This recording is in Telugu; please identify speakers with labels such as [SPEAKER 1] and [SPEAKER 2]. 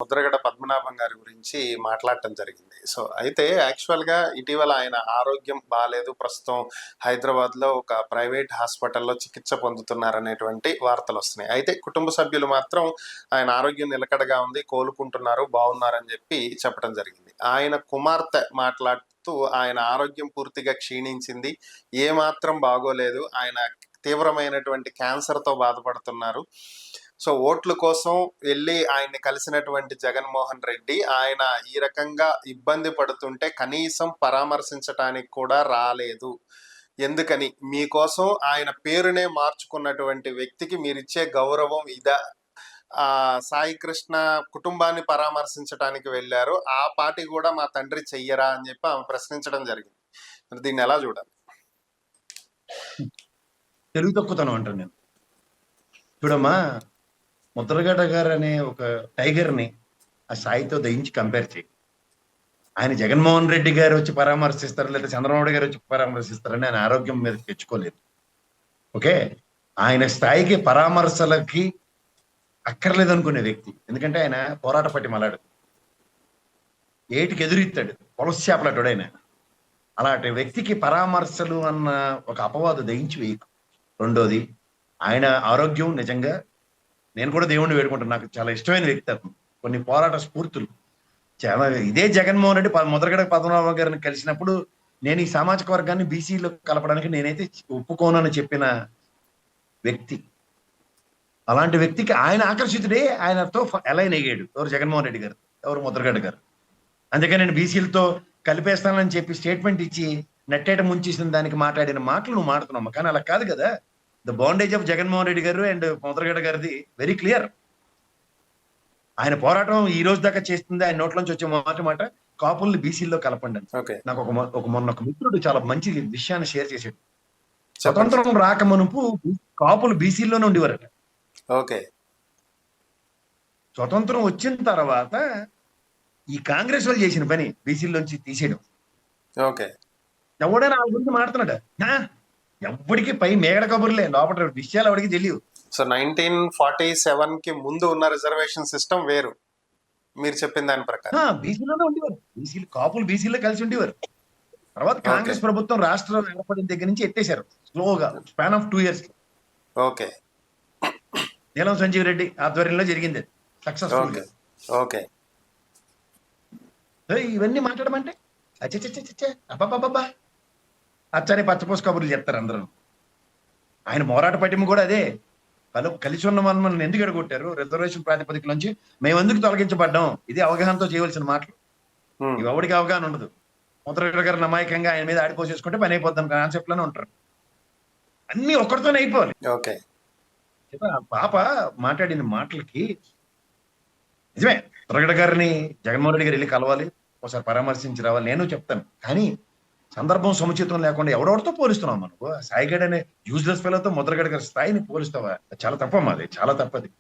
[SPEAKER 1] ముద్రగడ పద్మనాభం గారి గురించి మాట్లాడటం జరిగింది. సో అయితే యాక్చువల్‌గా ఇటీవల ఆయన ఆరోగ్యం బాలేదు. ప్రస్తుతం హైదరాబాద్‌లో ఒక ప్రైవేట్ హాస్పిటల్‌లో చికిత్స పొందుతున్నారనేటువంటి వార్తలొస్తున్నాయి. అయితే కుటుంబ సభ్యులు మాత్రం ఆయన ఆరోగ్యం నిలకడగా ఉంది, కోలుకుంటున్నారు, బాగున్నారని చెప్పి చెప్పడం జరిగింది. ఆయన కుమార్తె మాట్లాడుతూ ఆయన ఆరోగ్యం పూర్తిగా క్షీణించింది, ఏమాత్రం బాగోలేదు, ఆయన తీవ్రమైనటువంటి క్యాన్సర్‌తో బాధపడుతున్నారు. సో ఓట్ల కోసం వెళ్ళి ఆయన్ని కలిసినటువంటి జగన్మోహన్ రెడ్డి ఆయన ఈ రకంగా ఇబ్బంది పడుతుంటే కనీసం పరామర్శించటానికి కూడా రాలేదు. ఎందుకని? మీకోసం ఆయన పేరునే మార్చుకున్నటువంటి వ్యక్తికి మీరిచ్చే గౌరవం ఇదా? సాయి కృష్ణ కుటుంబాన్ని పరామర్శించటానికి వెళ్ళారు, ఆ పార్టీ కూడా మా తండ్రి చెయ్యరా అని చెప్పి ఆమె ప్రశ్నించడం జరిగింది. మరి దీన్ని ఎలా చూడాలి?
[SPEAKER 2] తెలుగు తక్కువతనం అంటాను నేను. చూడమ్మా, ముద్రగడ గారు అనే ఒక టైగర్ని ఆ సాయితో దయించి కంపేర్ చేయి. ఆయన జగన్మోహన్ రెడ్డి గారు వచ్చి పరామర్శిస్తారు, లేదా చంద్రబాబు గారు వచ్చి పరామర్శిస్తారని ఆయన ఆరోగ్యం మీద తెచ్చుకోలేదు. ఓకే, ఆయన స్థాయికి పరామర్శలకి అక్కర్లేదు అనుకునే వ్యక్తి. ఎందుకంటే ఆయన పోరాట పట్టి మలాడు, ఏటికి ఎదురిస్తాడు, పొలస చేపలాడు ఆయన. అలాంటి వ్యక్తికి పరామర్శలు అన్న ఒక అపవాదు దయించి వేయకు. రెండోది, ఆయన ఆరోగ్యం నిజంగా నేను కూడా దేవుణ్ణి వేడుకుంటాను. నాకు చాలా ఇష్టమైన వ్యక్తి అతను. కొన్ని పోరాట స్ఫూర్తులు చాలా. ఇదే జగన్మోహన్ రెడ్డి ముద్రగడ పద్మనాభం గారిని కలిసినప్పుడు నేను ఈ సామాజిక వర్గాన్ని బీసీలో కలపడానికి నేనైతే ఒప్పుకోనని చెప్పిన వ్యక్తి. అలాంటి వ్యక్తికి ఆయన ఆకర్షితుడే ఆయనతో అలైన్ అయ్యాడు. ఎవరు? జగన్మోహన్ రెడ్డి గారు. ఎవరు? ముద్రగడ గారు. అందుకని నేను బీసీలతో కలిపేస్తానని చెప్పి స్టేట్మెంట్ ఇచ్చి నెట్టేట ముంచేసిన దానికి మాట్లాడిన మాటలు నువ్వు మాట్లాడుతున్నావు. కానీ అలా కాదు కదా. The bondage of Jaganmohan Reddy గారు అండ్ ముద్రగడ గారిది వెరీ క్లియర్. ఆయన పోరాటం ఈ రోజు దాకా చేస్తుంది. ఆయన నోట్లోంచి వచ్చే మాట కాపుల్ని బీసీల్లో కలపండి అని. నాకు మొన్న ఒక మిత్రుడు చాలా మంచి విషయాన్ని షేర్ చేశాడు. స్వతంత్రం రాకమునుపు కాపులు బీసీల్లోనే ఉండేవారట.
[SPEAKER 1] ఓకే,
[SPEAKER 2] స్వతంత్రం వచ్చిన తర్వాత ఈ కాంగ్రెస్ వాళ్ళు చేసిన పని బీసీల్లోంచి తీసేయడం.
[SPEAKER 1] ఓకే,
[SPEAKER 2] ఎవడైనా ఆ గురించి మాడుతున్నాడు. ఎవ్వడికి పై మేగడ కబుర్లే, లోపల విషయాలు ఎవరికి తెలియవు.
[SPEAKER 1] సో 1947 కి ముందు ఉన్న రిజర్వేషన్ సిస్టమ్ వేరు, మీరు చెప్పిన దాని ప్రకారం.
[SPEAKER 2] బీసీలోనే ఉండేవారు. బీసీలు కాపులు బీసీలో కలిసి ఉండేవారు. తర్వాత కాంగ్రెస్ ప్రభుత్వం రాష్ట్రం ఏర్పడిన దగ్గర నుంచి ఎత్తేశారు స్లోగా, స్పాన్ ఆఫ్ 2 years.
[SPEAKER 1] ఓకే,
[SPEAKER 2] నీలం సంజీవ్ రెడ్డి ఆధ్వర్యంలో జరిగింది సక్సెస్ఫుల్ గా.
[SPEAKER 1] ఓకే,
[SPEAKER 2] ఇవన్నీ మాట్లాడమంటే అబ్బాబ్బా అచ్చని పచ్చపోసు కబుర్లు చెప్తారు అందరూ. ఆయన పోరాట పట్టిమ కూడా అదే. కలిసి ఉన్న మనల్ని ఎందుకు ఎడగొట్టారు, రిజర్వేషన్ ప్రాతిపదిక నుంచి మేము ఎందుకు తొలగించబడ్డాం, ఇది అవగాహనతో చేయవలసిన మాటలు. ఇవి ఎవరికి అవగాహన ఉండదు. ముద్రగడ గారు నమాయకంగా ఆయన మీద ఆడిపోసేసుకుంటే పని అయిపోద్దాం కాన్సెప్ట్ లోనే ఉంటారు. అన్ని ఒక్కడితోనే అయిపోవాలి.
[SPEAKER 1] ఓకే,
[SPEAKER 2] పాప మాట్లాడిన మాటలకి నిజమే, ముద్రగడ గారిని జగన్మోహన్ రెడ్డి గారు వెళ్ళి కలవాలి, ఒకసారి పరామర్శించి రావాలి, నేను చెప్తాను. కానీ సందర్భం సముచితం లేకుండా ఎవడెవరితో పోలిస్తున్నావు మనకు? సాయిగడ్ అనే యూజ్లెస్ ఫెలోతో ముద్రగడ గారి స్థాయిని పోలిస్తావా? చాలా తప్పమ్మా, అది చాలా తప్పది.